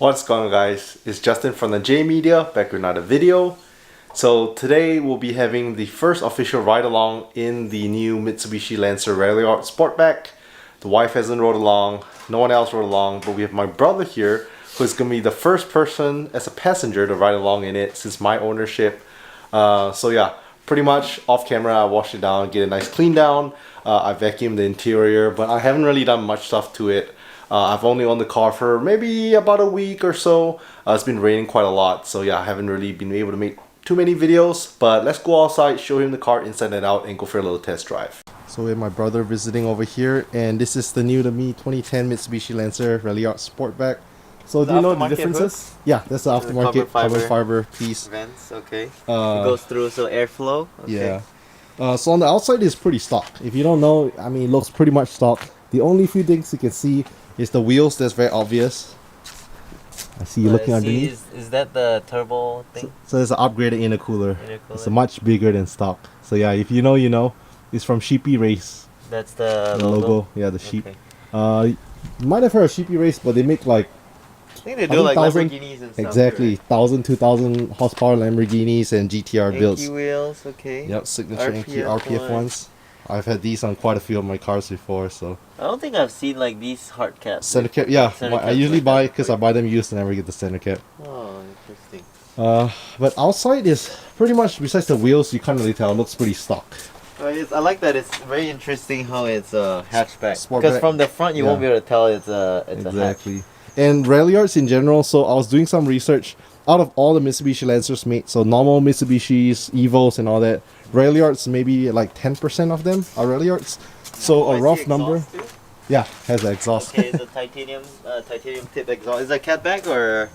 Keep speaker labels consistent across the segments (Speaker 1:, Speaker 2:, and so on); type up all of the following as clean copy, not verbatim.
Speaker 1: What's going on, guys? It's Justin from the J Media, back with another video. So today we'll be having the first official ride along in the new Mitsubishi Lancer Ralliart Sportback. The wife hasn't rode along, no one else rode along, but we have my brother here who's going to be the first person as a passenger to ride along in it since my ownership. So yeah, pretty much off camera I washed it down, get a nice clean down. I vacuumed the interior, but I haven't really done much stuff to it. I've only owned the car for maybe about a week or so. It's been raining quite a lot, so yeah, I haven't really been able to make too many videos. But let's go outside, show him the car inside and out, and go for a little test drive. So we have my brother visiting over here, and this is the new to me 2010 Mitsubishi Lancer Ralliart Sportback. So do you know the differences? Yeah, that's the aftermarket carbon fiber piece.
Speaker 2: Vents, okay. It goes through, so airflow. Okay.
Speaker 1: Yeah. So on the outside is pretty stock. If you don't know, I mean, it looks pretty much stock. The only few things you can see is the wheels. That's very obvious. I see you looking underneath.
Speaker 2: Is that the turbo thing?
Speaker 1: So it's an upgraded intercooler. It's a much bigger than stock. So yeah, if you know, you know. It's from Sheepy Race.
Speaker 2: That's the
Speaker 1: logo. Yeah, the sheep. Okay. You might have heard of Sheepy Race, but they make like
Speaker 2: I think they do like Lamborghinis and stuff.
Speaker 1: Exactly,
Speaker 2: right?
Speaker 1: 1,000, 2,000 horsepower Lamborghinis and GTR builds.
Speaker 2: Wheels, okay.
Speaker 1: Yep, signature RPF ones. I've had these on quite a few of my cars before, so.
Speaker 2: I don't think I've seen like these hard caps.
Speaker 1: Center cap, yeah. I usually buy because I buy them used and never get the center cap.
Speaker 2: Oh, interesting.
Speaker 1: But outside is pretty much, besides the wheels, you can't really tell. It looks pretty stock.
Speaker 2: I like that. It's very interesting how it's a hatchback. Because from the front, you won't be able to tell it's a hatch.
Speaker 1: And Ralliarts in general. So I was doing some research. Out of all the Mitsubishi Lancers made, so normal Mitsubishis, Evos, and all that, Ralliarts, maybe like 10% of them are Ralliarts. So a rough number. Too? Yeah, has an exhaust.
Speaker 2: Okay, it's a titanium tip exhaust. Is that catback or?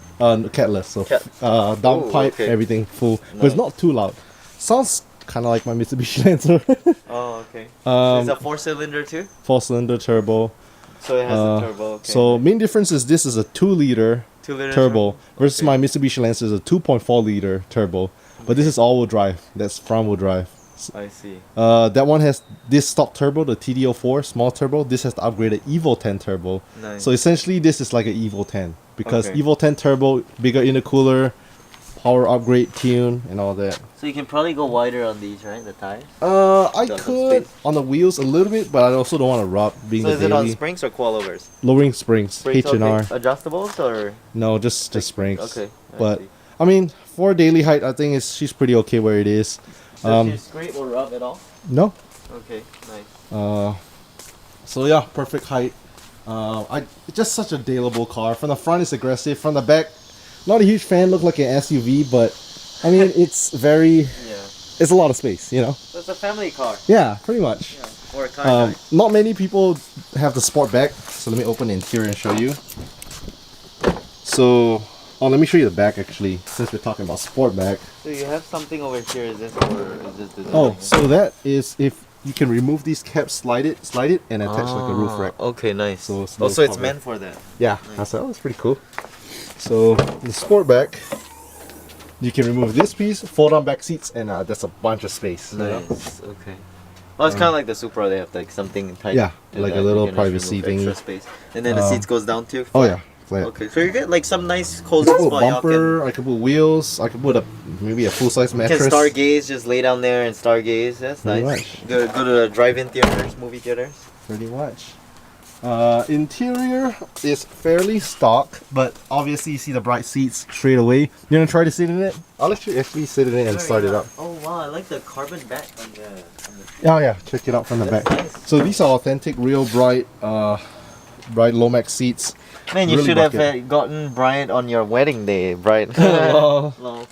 Speaker 1: Catless. So downpipe, everything full, but it's not too loud. Sounds kind of like my Mitsubishi Lancer.
Speaker 2: Oh, okay. It's a 4-cylinder too?
Speaker 1: 4-cylinder turbo.
Speaker 2: So it has a turbo, okay.
Speaker 1: So main difference is this is a 2-liter turbo versus my Mitsubishi Lancer is a 2.4-liter turbo. But this is all-wheel drive. That's front-wheel drive.
Speaker 2: I see.
Speaker 1: That one has this stock turbo, the TD04 small turbo. This has the upgraded Evo 10 turbo.
Speaker 2: Nice.
Speaker 1: So essentially this is like an Evo 10 because Evo 10 turbo, bigger intercooler, power upgrade tune and all that.
Speaker 2: So you can probably go wider on these, right? The tires?
Speaker 1: I could on the wheels a little bit, but I also don't want to rub being
Speaker 2: so
Speaker 1: the
Speaker 2: is it on springs or coilovers?
Speaker 1: Lowering springs, H&R.
Speaker 2: Adjustables or?
Speaker 1: No, just springs.
Speaker 2: Okay.
Speaker 1: But I mean, for daily height, I think she's pretty okay where it is.
Speaker 2: Does she scrape or rub at all?
Speaker 1: No.
Speaker 2: Okay, nice.
Speaker 1: So yeah, perfect height. It's just such a daleable car. From the front, it's aggressive. From the back, not a huge fan. Look like an SUV, but I mean, it's very. It's a lot of space, you know.
Speaker 2: So it's a family car.
Speaker 1: Yeah, pretty much.
Speaker 2: Yeah, or a car.
Speaker 1: Not many people have the Sportback, so let me open the interior and show you. So, let me show you the back actually, since we're talking about Sportback.
Speaker 2: So you have something over here. Is this or is this design?
Speaker 1: Oh, so that is if you can remove these caps, slide it, and attach like a roof rack.
Speaker 2: Okay, nice.
Speaker 1: So
Speaker 2: it's meant for that.
Speaker 1: Yeah, nice. I thought that's pretty cool. So the Sportback, you can remove this piece, fold on back seats, and that's a bunch of space.
Speaker 2: Nice. Okay. Well, it's kind of like the Supra. They have like something tight.
Speaker 1: Yeah, like a little privacy thing.
Speaker 2: Extra space, and then the seats goes down too.
Speaker 1: Oh yeah. Flat.
Speaker 2: Okay, so you get like some nice cozy
Speaker 1: spot.
Speaker 2: Bumper.
Speaker 1: I could put wheels. I could put maybe a full size mattress.
Speaker 2: You can stargaze, just lay down there and stargaze. That's
Speaker 1: pretty
Speaker 2: nice.
Speaker 1: Much.
Speaker 2: Go to the drive-in theaters, movie theaters.
Speaker 1: Pretty much. Interior is fairly stock, but obviously you see the bright seats straight away. You gonna try to sit in it? I'll let you actually sit in it and start it up.
Speaker 2: Oh wow, I like the carbon back on the
Speaker 1: Oh yeah, check it out from the back.
Speaker 2: Nice.
Speaker 1: So these are authentic, real bright Lomax seats.
Speaker 2: Man, you really should have gotten Bryant on your wedding day, Bryant. No.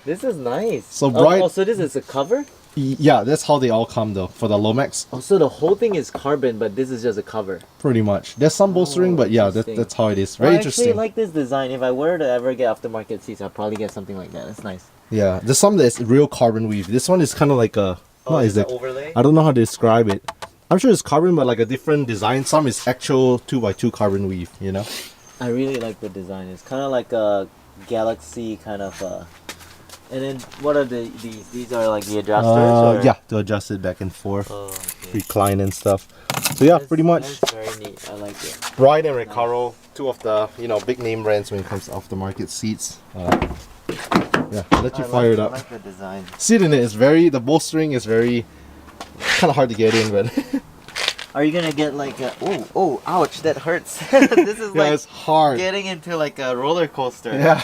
Speaker 2: This is nice.
Speaker 1: So bright.
Speaker 2: So this is a cover?
Speaker 1: Yeah, that's how they all come though for the Lomax.
Speaker 2: Oh, so the whole thing is carbon, but this is just a cover.
Speaker 1: Pretty much. There's some bolstering, but yeah, that's how it is. Very interesting.
Speaker 2: I actually like this design. If I were to ever get aftermarket seats, I'd probably get something like that. It's nice.
Speaker 1: Yeah, there's some that's real carbon weave. This one is kind of like a. What is it?
Speaker 2: Overlay?
Speaker 1: I don't know how to describe it. I'm sure it's carbon, but like a different design. Some is actual 2x2 carbon weave. You know.
Speaker 2: I really like the design. It's kind of like a Galaxy kind of And then what are these? These are like the adjusters? Or?
Speaker 1: Yeah, to adjust it back and forth,
Speaker 2: Oh, okay.
Speaker 1: recline and stuff. So yeah, pretty much.
Speaker 2: That's very neat. I like it.
Speaker 1: Ride and Recaro, two of the big name brands when it comes to aftermarket seats. Yeah, let you fire it up.
Speaker 2: I like the design.
Speaker 1: Seat in it is the bolstering is very kind of hard to get in, but.
Speaker 2: Are you gonna get like a oh ouch, that hurts. This is like
Speaker 1: it's hard.
Speaker 2: getting into like a roller coaster.
Speaker 1: Yeah,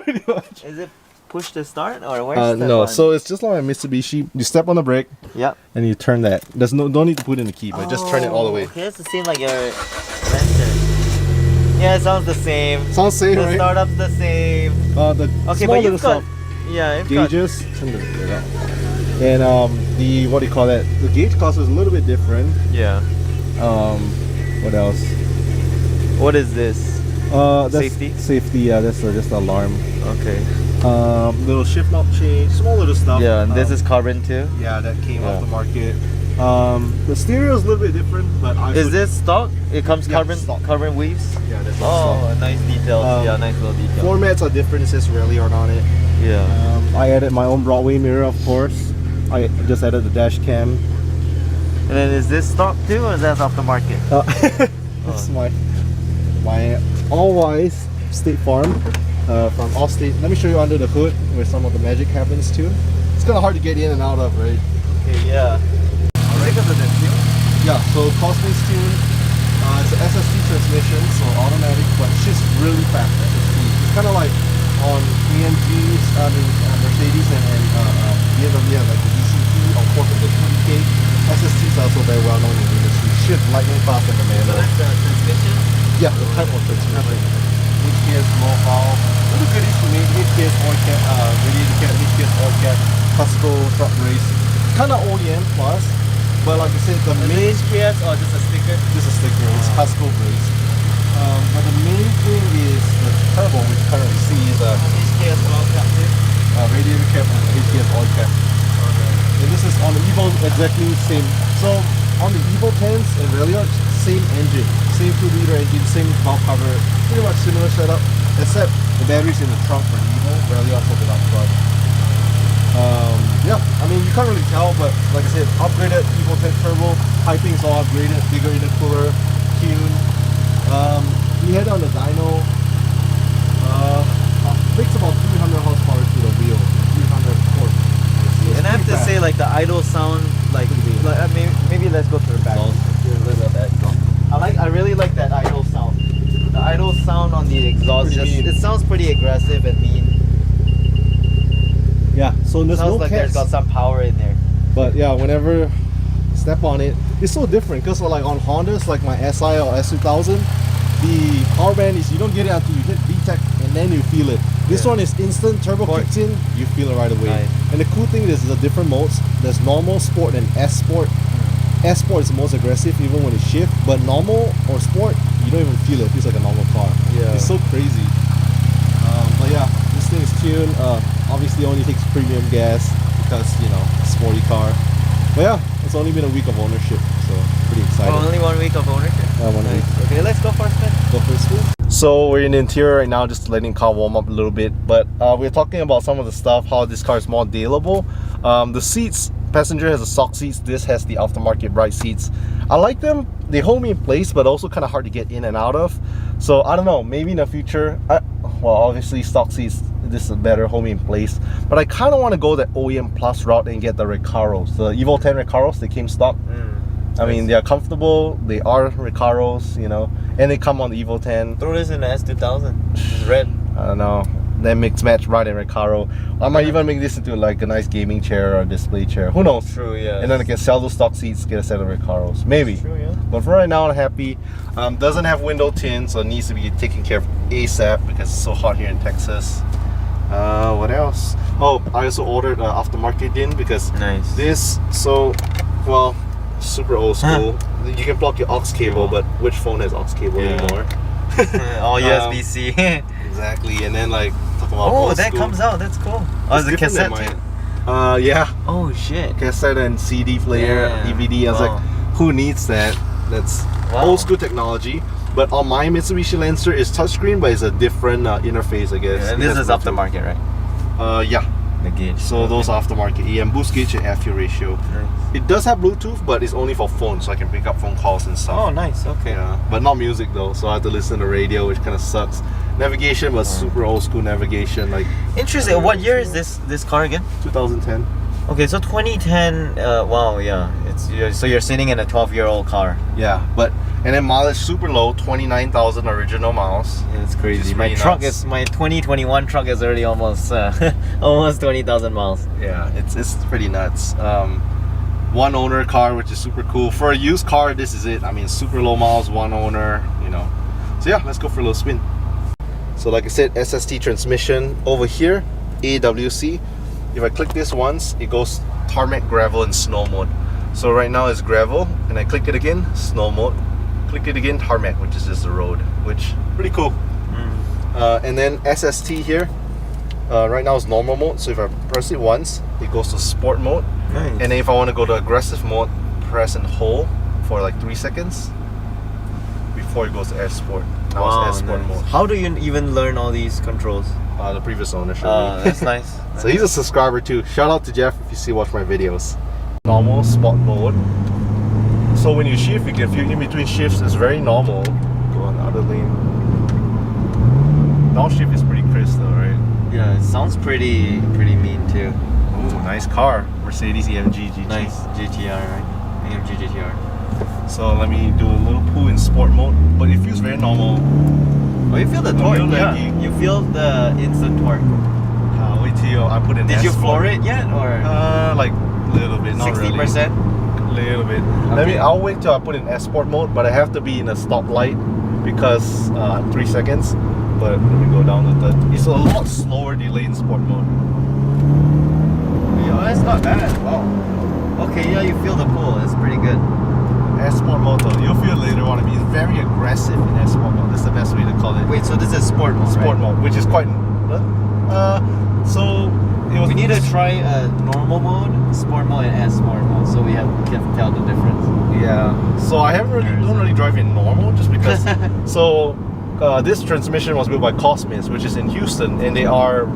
Speaker 1: pretty much.
Speaker 2: Is it push to start or where's
Speaker 1: no, so it's just like a Mitsubishi. You step on the brake.
Speaker 2: Yep.
Speaker 1: And you turn that. There's don't need to put in the key, but just turn it all the way.
Speaker 2: Okay, it's the same like your Lancer. Yeah, it sounds the same.
Speaker 1: Sounds same,
Speaker 2: the
Speaker 1: right?
Speaker 2: startup's the same.
Speaker 1: The
Speaker 2: okay,
Speaker 1: small
Speaker 2: but you've
Speaker 1: little
Speaker 2: got you've
Speaker 1: gauges. Turn it out. And the what do you call that? The gauge cost is a little bit different.
Speaker 2: Yeah.
Speaker 1: What else?
Speaker 2: What is this?
Speaker 1: That's
Speaker 2: safety?
Speaker 1: Safety, yeah, that's just the alarm.
Speaker 2: Okay.
Speaker 1: Little shift knob change, small little stuff.
Speaker 2: Yeah, and this is carbon too?
Speaker 1: Yeah, that came off the market. The stereo is a little bit different, but
Speaker 2: is this stock? It comes carbon weaves?
Speaker 1: Yeah, that's stock.
Speaker 2: Nice details. Yeah, nice little details.
Speaker 1: Formats are different, it says Ralliart on it.
Speaker 2: Yeah.
Speaker 1: I added my own Broadway mirror, of course. I just added the dash cam.
Speaker 2: And then is this stock too, or is that off the market?
Speaker 1: This is my all-wise State Farm from Allstate. Let me show you under the hood where some of the magic happens too. It's kind of hard to get in and out of, right?
Speaker 2: Okay, yeah. Because of the tune?
Speaker 1: Yeah, so Cosmos tune. It's an SST transmission, so automatic, but it's just really fast SST. It's kind of like on AMGs, Mercedes and BMW, like the DCT or 450K. SSTs are also very well known in the industry. Shift lightning fast like a manual.
Speaker 2: So that's the transmission?
Speaker 1: Yeah, the type of transmission. HPS low power. Little goodies for me. HPS oil cap, radiator cap, HPS oil cap, Cusco truck race. Kind of OEM plus, but like I said, the main
Speaker 2: HPS or just a sticker?
Speaker 1: Just a sticker. It's Cusco race. But the main thing is the turbo, which you currently see is a
Speaker 2: HPS oil cap too?
Speaker 1: Radiator cap and HPS oil cap. And this is on the Evo exactly same. So on the Evo 10s and Ralliart, same engine, same 2-liter engine, same valve cover, pretty much similar setup, except the batteries in the trunk for the Evo. Ralliart hold it up front. Yeah, I mean you can't really tell, but like I said, upgraded Evo 10 turbo, piping's all upgraded, bigger intercooler, tune. We had on the dyno. Takes about 300 horsepower to the wheel, 300 torque.
Speaker 2: And I have to say, like the idle sound, like maybe let's go to the back. I really like that idle sound. The idle sound on the exhaust it sounds pretty aggressive and mean.
Speaker 1: Yeah, so there's
Speaker 2: sounds
Speaker 1: no
Speaker 2: like
Speaker 1: cats,
Speaker 2: there's got some power in there.
Speaker 1: But yeah, whenever step on it, it's so different because like on Hondas, like my SI or S2000, the power band is you don't get it until you hit VTEC and then you feel it. This one is instant, turbo kicks in, you feel it right away.
Speaker 2: Nice.
Speaker 1: And the cool thing is the different modes. There's normal, sport, and S Sport. S Sport is the most aggressive even when it shifts, but normal or sport, you don't even feel it. It feels like a normal car.
Speaker 2: Yeah.
Speaker 1: It's so crazy. But yeah, this thing is tuned. Obviously only takes premium gas because, sporty car. But yeah, it's only been a week of ownership, so pretty excited.
Speaker 2: Oh, only 1 week of ownership?
Speaker 1: Yeah, 1 week.
Speaker 2: Okay, let's go for a spin.
Speaker 1: Go for a spin. So we're in the interior right now, just letting the car warm up a little bit. But we're talking about some of the stuff, how this car is more dealable. The seats, passenger has the stock seats. This has the aftermarket bright seats. I like them. They hold me in place, but also kind of hard to get in and out of. So I don't know, maybe in the future, well, obviously stock seats, this is better, hold me in place. But I kind of want to go the OEM Plus route and get the Recaros. The Evo 10 Recaros, they came stock. I mean, they are comfortable, they are Recaros, and they come on the Evo 10.
Speaker 2: Throw this in the S2000. It's red.
Speaker 1: I don't know. Then mix match Ride and Recaro. I might even make this into like a nice gaming chair or a display chair. Who knows?
Speaker 2: True, yeah.
Speaker 1: And then I can sell those stock seats, get a set of Recaros. Maybe.
Speaker 2: True, yeah.
Speaker 1: But for right now, I'm happy. Doesn't have window tint, so it needs to be taken care of ASAP because it's so hot here in Texas. What else? Oh, I also ordered aftermarket din because this, well, super old school. You can plug your aux cable, but which phone has aux cable anymore?
Speaker 2: All USB-C.
Speaker 1: Exactly, and then like talking about
Speaker 2: that school. Comes out. That's cool. Oh, it's a cassette too.
Speaker 1: Yeah.
Speaker 2: Oh shit.
Speaker 1: Cassette and CD player, DVD. I was like, who needs that? That's old school technology. But on my Mitsubishi Lancer, it's touchscreen, but it's a different interface, I guess.
Speaker 2: Yeah, and this is aftermarket, right?
Speaker 1: Yeah.
Speaker 2: The gauge.
Speaker 1: So those aftermarket EM boost gauge and air fuel ratio.
Speaker 2: Nice.
Speaker 1: It does have Bluetooth, but it's only for phones, so I can pick up phone calls and stuff.
Speaker 2: Oh, nice. Okay.
Speaker 1: Yeah, but not music though, so I have to listen to radio, which kind of sucks. Navigation was super old school navigation, like.
Speaker 2: Interesting. What year is this car again?
Speaker 1: 2010.
Speaker 2: Okay, so 2010. Wow, yeah. So you're sitting in a 12-year-old car.
Speaker 1: Yeah, and then mileage super low, 29,000 original miles.
Speaker 2: Yeah, it's crazy. My
Speaker 1: pretty
Speaker 2: truck
Speaker 1: nuts.
Speaker 2: is my 2021 truck is already almost almost 20,000 miles.
Speaker 1: Yeah, it's pretty nuts. One owner car, which is super cool. For a used car, this is it. I mean, super low miles, one owner, you know. So yeah, let's go for a little spin. So like I said, SST transmission over here, AWC. If I click this once, it goes tarmac, gravel, and snow mode. So right now it's gravel, and I click it again, snow mode. Click it again, tarmac, which is just the road, which pretty cool. And then SST here, right now is normal mode. So if I press it once, it goes to sport mode.
Speaker 2: Nice.
Speaker 1: And then if I want to go to aggressive mode, press and hold for like 3 seconds before it goes to S Sport. Now it's S Sport mode.
Speaker 2: How do you even learn all these controls?
Speaker 1: The previous owner showed me.
Speaker 2: That's nice.
Speaker 1: So he's a subscriber too. Shout out to Jeff if you watch my videos. Normal sport mode. So when you shift, you can feel in between shifts. It's very normal. Go on the other lane. Downshift is pretty crisp though, right?
Speaker 2: Yeah, it sounds pretty mean too.
Speaker 1: Ooh, nice car. Mercedes AMG GT.
Speaker 2: Nice GTR, right? AMG GTR.
Speaker 1: So let me do a little pull in sport mode, but it feels very normal.
Speaker 2: Oh, you feel the
Speaker 1: A
Speaker 2: torque?
Speaker 1: little
Speaker 2: Yeah.
Speaker 1: leggy.
Speaker 2: You feel the instant torque.
Speaker 1: Wait till I put in
Speaker 2: Did
Speaker 1: S
Speaker 2: you
Speaker 1: Sport.
Speaker 2: floor it yet, or
Speaker 1: Like a little bit, not
Speaker 2: 60%?
Speaker 1: really. Little bit.
Speaker 2: Okay.
Speaker 1: I'll wait till I put in S Sport mode, but I have to be in a stoplight because 3 seconds. But let me go down to that. It's a lot slower delay in sport mode.
Speaker 2: Yeah, that's not bad. Wow. Okay, yeah, you feel the pull. It's pretty good.
Speaker 1: S Sport mode though, you'll feel later on. I mean, it's very aggressive in S Sport mode. That's the best way to call it.
Speaker 2: Wait, so this is sport mode,
Speaker 1: Sport
Speaker 2: right?
Speaker 1: mode, which is quite. So it was.
Speaker 2: We need to try a normal mode, sport mode, and S sport mode, so we can tell the difference.
Speaker 1: Yeah. So I don't really drive in normal just because. So this transmission was built by Cosmis, which is in Houston, and they are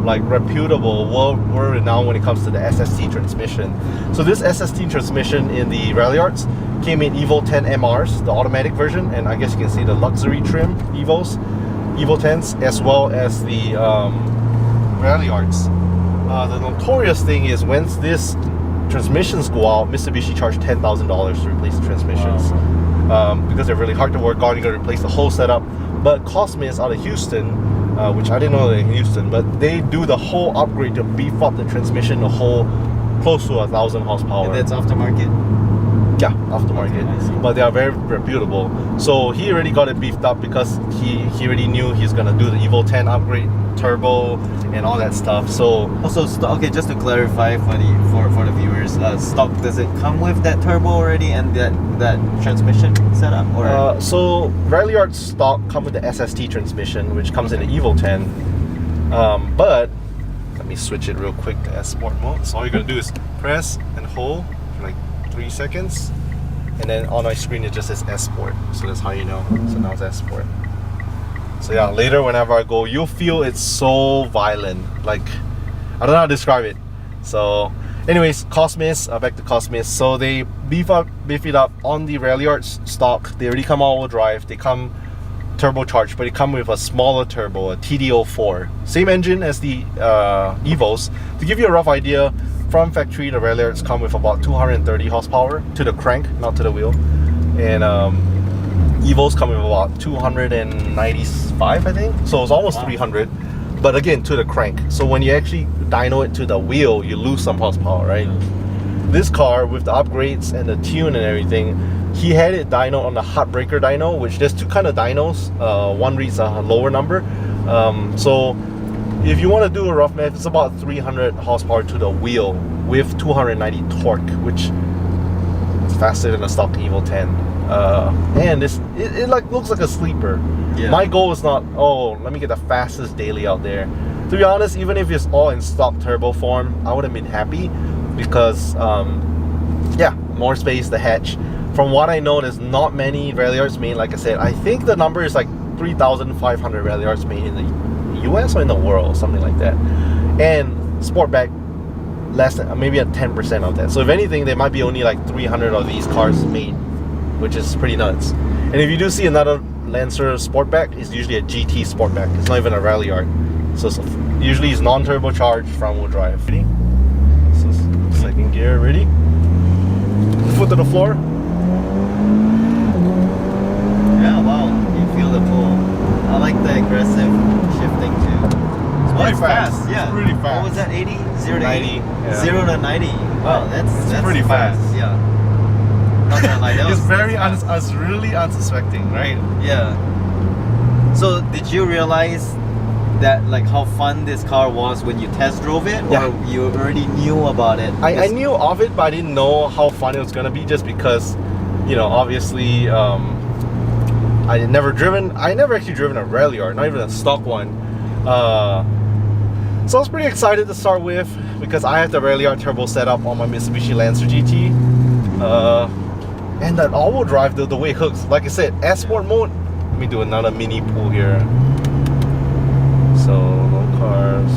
Speaker 1: like reputable, world renowned when it comes to the SST transmission. So this SST transmission in the Ralliarts came in Evo 10 MRs, the automatic version, and I guess you can see the luxury trim Evo 10s, as well as the Ralliarts. The notorious thing is once this transmissions go out, Mitsubishi charged $10,000 to replace the transmissions. Because they're really hard to work on. You gotta replace the whole setup. But Cosmis out of Houston, which I didn't know they're in Houston, but they do the whole upgrade to beef up the transmission, the whole close to 1,000 horsepower.
Speaker 2: And that's aftermarket?
Speaker 1: Yeah, aftermarket.
Speaker 2: Okay, I see.
Speaker 1: But they are very reputable. So he already got it beefed up because he already knew he's gonna do the Evo 10 upgrade, turbo, and all that stuff. So
Speaker 2: Also, okay, just to clarify for the viewers, stock, does it come with that turbo already and that transmission setup, or?
Speaker 1: So Ralliart stock come with the SST transmission, which comes in the Evo 10. But let me switch it real quick to S Sport mode. So all you're gonna do is press and hold for like 3 seconds, and then on my screen it just says S Sport. So that's how you know. So now it's S Sport. So yeah, later whenever I go, you'll feel it's so violent. Like, I don't know how to describe it. So anyways, Cosmis, back to Cosmis. So they beef it up on the Ralliart stock. They already come all-wheel drive. They come turbocharged, but they come with a smaller turbo, a TD04. Same engine as the Evos. To give you a rough idea, from factory, the Ralliarts come with about 230 horsepower to the crank, not to the wheel. And Evos come with about 295, I think. So it's almost 300. But again, to the crank. So when you actually dyno it to the wheel, you lose some horsepower, right? This car, with the upgrades and the tune and everything, he had it dyno on the Heartbreaker dyno, which there's two kind of dynos. One reads a lower number. So if you want to do a rough math, it's about 300 horsepower to the wheel with 290 torque, which is faster than a stock Evo 10. And it like looks like a sleeper.
Speaker 2: Yeah.
Speaker 1: My goal is not, oh, let me get the fastest daily out there. To be honest, even if it's all in stock turbo form, I would have been happy because, yeah, more space, the hatch. From what I know, there's not many Ralliarts made. Like I said, I think the number is like 3,500 Ralliarts made in the US or in the world, something like that. And Sportback less than maybe at 10% of that. So if anything, there might be only like 300 of these cars made, which is pretty nuts. And if you do see another Lancer Sportback, it's usually a GT Sportback. It's not even a Ralliart. So usually it's non-turbocharged front-wheel drive. Ready? So second gear, ready? Foot to the floor.
Speaker 2: Yeah, wow, you feel the pull. I like the aggressive shifting too. It's
Speaker 1: pretty fast.
Speaker 2: Yeah.
Speaker 1: It's pretty fast.
Speaker 2: What was that? 80? 0 to
Speaker 1: 90.
Speaker 2: 80?
Speaker 1: Yeah.
Speaker 2: 0 to 90. Wow, that's
Speaker 1: pretty fast.
Speaker 2: Yeah. Not gonna lie, that
Speaker 1: It's
Speaker 2: was
Speaker 1: very
Speaker 2: fast.
Speaker 1: really unsuspecting, right?
Speaker 2: Yeah. So did you realize that like how fun this car was when you test drove it,
Speaker 1: Yeah.
Speaker 2: or you already knew about it?
Speaker 1: I knew of it, but I didn't know how fun it was gonna be, just because, you know, obviously I never actually driven a Ralliart, not even a stock one. So I was pretty excited to start with, because I have the Ralliart turbo setup on my Mitsubishi Lancer GT. And that all-wheel drive, the way it hooks, like I said, S-Sport mode. Let me do another mini pull here. So no cars.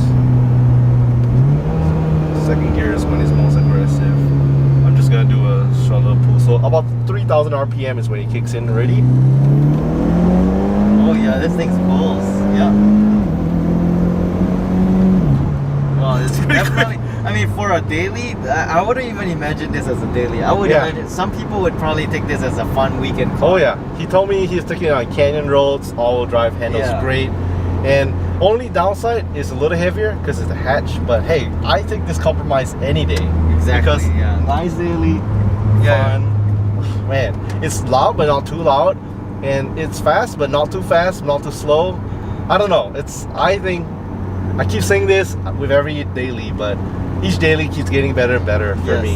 Speaker 1: Second gear is when it's most aggressive. I'm just gonna do a short little pull. So about 3,000 RPM is when it kicks in. Ready?
Speaker 2: Oh yeah, this thing's pulls. Yeah. Well, it's definitely. I mean, for a daily, I wouldn't even imagine this as a daily. I would imagine some people would probably take this as a fun weekend car.
Speaker 1: Oh yeah, he told me he's taking it on canyon roads, all-wheel drive, handles great. And only downside is a little heavier because it's a hatch. But hey, I take this compromise any day.
Speaker 2: Exactly.
Speaker 1: Because nice daily, fun. Man, it's loud but not too loud, and it's fast but not too fast, not too slow. I don't know. I think I keep saying this with every daily, but each daily keeps getting better and better for me.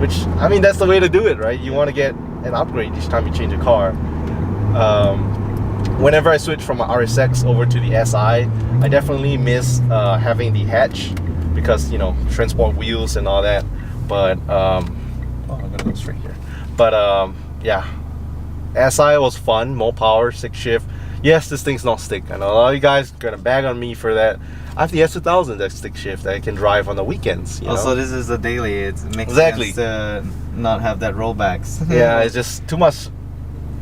Speaker 1: Which I mean, that's the way to do it, right? You want to get an upgrade each time you change a car. Whenever I switch from my RSX over to the SI, I definitely miss having the hatch, because, you know, transport wheels and all that. But I'm gonna go straight here. But yeah, SI was fun, more power, 6 shift. Yes, this thing's not stick. I know a lot of you guys are gonna bag on me for that. I have the S2000 that's stick shift that I can drive on the weekends. You know?
Speaker 2: So this is a daily. It makes sense to not have that rollbacks.
Speaker 1: Yeah, it's just too much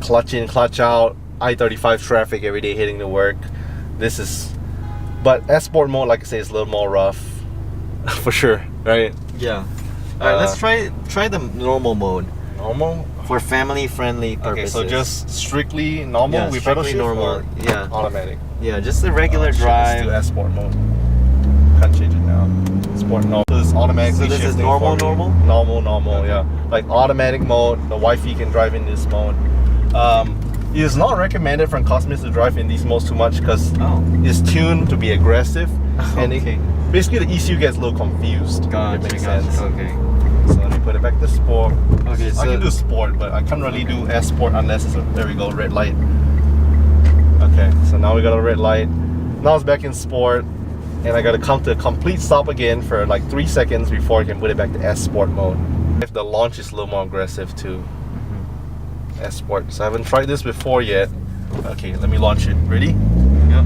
Speaker 1: clutch in, clutch out. I-35 traffic every day hitting to work. But S-Sport mode, like I say, is a little more rough, for sure, right?
Speaker 2: Yeah. All right, let's try the normal mode.
Speaker 1: Normal?
Speaker 2: For family-friendly purposes.
Speaker 1: Okay, so just strictly normal?
Speaker 2: Yeah,
Speaker 1: with pedal
Speaker 2: strictly
Speaker 1: shift
Speaker 2: normal.
Speaker 1: or automatic?
Speaker 2: Yeah, just the regular drive.
Speaker 1: Let's do S-Sport mode. Can't change it now. Sport normal. So it's automatically
Speaker 2: So this is
Speaker 1: shifting
Speaker 2: normal,
Speaker 1: for me.
Speaker 2: normal?
Speaker 1: Normal,
Speaker 2: Okay.
Speaker 1: yeah. Like automatic mode, the wifey can drive in this mode. It is not recommended for customers to drive in these modes too much, because it's tuned to be aggressive. And basically the ECU gets a little confused.
Speaker 2: Gotcha,
Speaker 1: if it makes sense.
Speaker 2: Okay.
Speaker 1: So let me put it back to sport.
Speaker 2: Okay, so
Speaker 1: I can do sport, but I can't really do S-Sport unless it's there we go, red light. Okay, so now we got a red light. Now it's back in sport, and I gotta come to a complete stop again for like 3 seconds before I can put it back to S-Sport mode. If the launch is a little more aggressive too. S-Sport. So I haven't tried this before yet. Okay, let me launch it. Ready?
Speaker 2: Yep.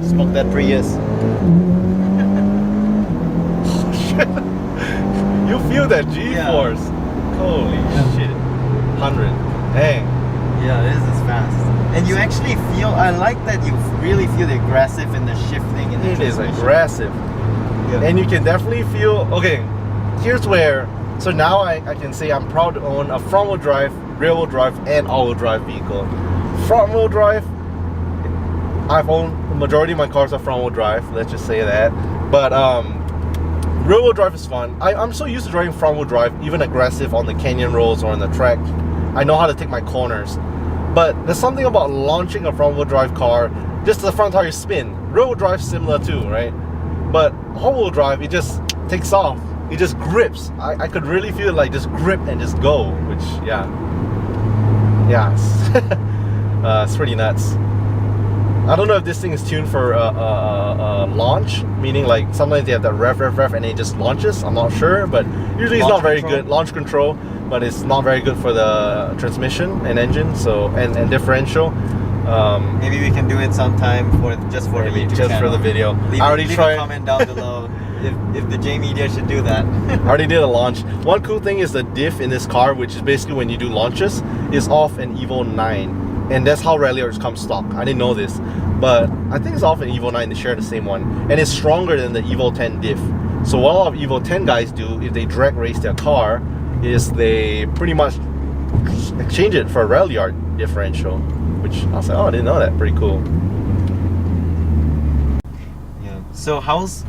Speaker 2: Smoke that Prius.
Speaker 1: You feel that G-force. Holy shit. 100. Dang.
Speaker 2: Yeah, this is fast. And you actually feel, I like that you really feel the aggressive in the shifting in the
Speaker 1: It is
Speaker 2: transmission.
Speaker 1: aggressive.
Speaker 2: Yeah.
Speaker 1: And you can definitely feel, okay, here's where, so now I can say I'm proud to own a front-wheel drive, rear-wheel drive, and all-wheel drive vehicle. Front-wheel drive, I've owned, the majority of my cars are front-wheel drive, let's just say that. But rear-wheel drive is fun. I'm so used to driving front-wheel drive, even aggressive on the canyon roads or on the track. I know how to take my corners. But there's something about launching a front-wheel drive car, just the front tire spin. Rear-wheel drive similar too, right? But all-wheel drive, it just takes off. It just grips. I could really feel it like just grip and just go, which it's pretty nuts. I don't know if this thing is tuned for launch, meaning like sometimes they have that rev and it just launches. I'm not sure, but usually it's not very good. Launch control, but it's not very good for the transmission and engine, so and differential.
Speaker 2: Maybe we can do it sometime just for the
Speaker 1: Maybe
Speaker 2: YouTube
Speaker 1: just
Speaker 2: channel.
Speaker 1: for the video.
Speaker 2: Leave,
Speaker 1: I already
Speaker 2: leave
Speaker 1: tried.
Speaker 2: a comment down below if the J Media should do that.
Speaker 1: I already did a launch. One cool thing is the diff in this car, which is basically when you do launches, is off an Evo 9. And that's how Ralliarts come stock. I didn't know this. But I think it's off an Evo 9, they share the same one. And it's stronger than the Evo 10 diff. So what a lot of Evo 10 guys do, if they drag race their car, is they pretty much exchange it for a Ralliart differential. Which I was like, oh, I didn't know that. Pretty cool.
Speaker 2: Yeah. So how's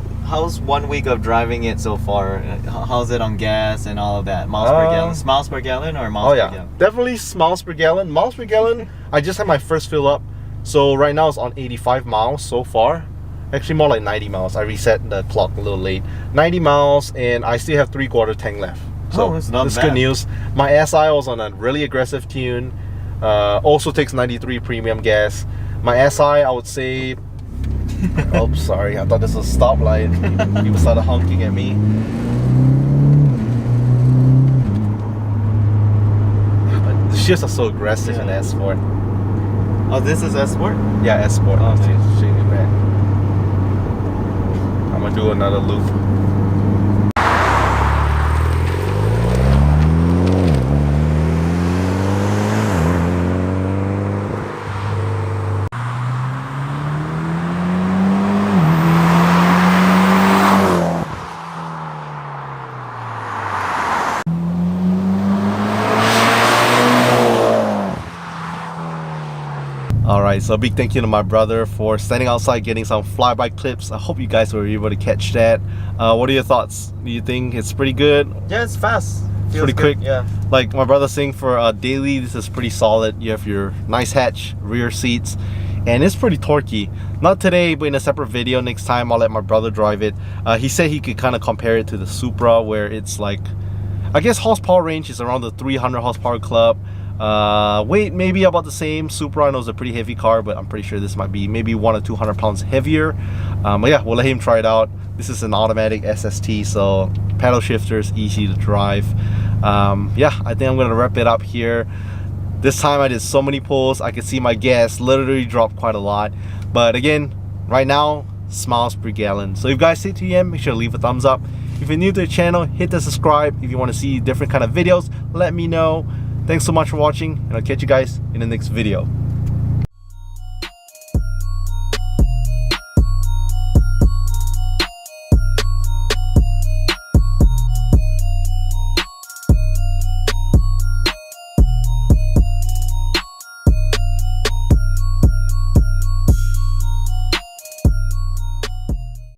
Speaker 2: 1 week of driving it so far? How's it on gas and all of that? Miles per gallon? Miles per gallon or miles per gallon?
Speaker 1: Definitely miles per gallon. Miles per gallon, I just had my first fill up. So right now it's on 85 miles so far. Actually more like 90 miles. I reset the clock a little late. 90 miles and I still have 3/4 tank left. So
Speaker 2: it's not
Speaker 1: that's
Speaker 2: bad.
Speaker 1: good news. My SI was on a really aggressive tune. Also takes 93 premium gas. My SI, I would say... oh, sorry. I thought this was a stoplight. People started honking at me. But the shifts are so aggressive in S-Sport.
Speaker 2: Oh, this is S-Sport?
Speaker 1: Yeah, S-Sport.
Speaker 2: Oh, okay.
Speaker 1: Shake it back. I'm gonna do another loop. Alright, so a big thank you to my brother for standing outside getting some flyby clips. I hope you guys were able to catch that. What are your thoughts? Do you think it's pretty good?
Speaker 2: Yeah, it's fast. Feels
Speaker 1: Pretty
Speaker 2: good.
Speaker 1: quick.
Speaker 2: Yeah.
Speaker 1: Like my brother saying for daily, this is pretty solid. You have your nice hatch, rear seats, and it's pretty torquey. Not today, but in a separate video next time, I'll let my brother drive it. He said he could kind of compare it to the Supra, where it's like, I guess horsepower range is around the 300 horsepower club. Weight maybe about the same. Supra, I know is a pretty heavy car, but I'm pretty sure this might be maybe 100 or 200 pounds heavier. But yeah, we'll let him try it out. This is an automatic SST, so paddle shifters, easy to drive. Yeah, I think I'm gonna wrap it up here. This time I did so many pulls, I could see my gas literally drop quite a lot. But again, right now, miles per gallon. So if you guys see TM, make sure to leave a thumbs up. If you're new to the channel, hit the subscribe. If you want to see different kind of videos, let me know. Thanks so much for watching, and I'll catch you guys in the next video.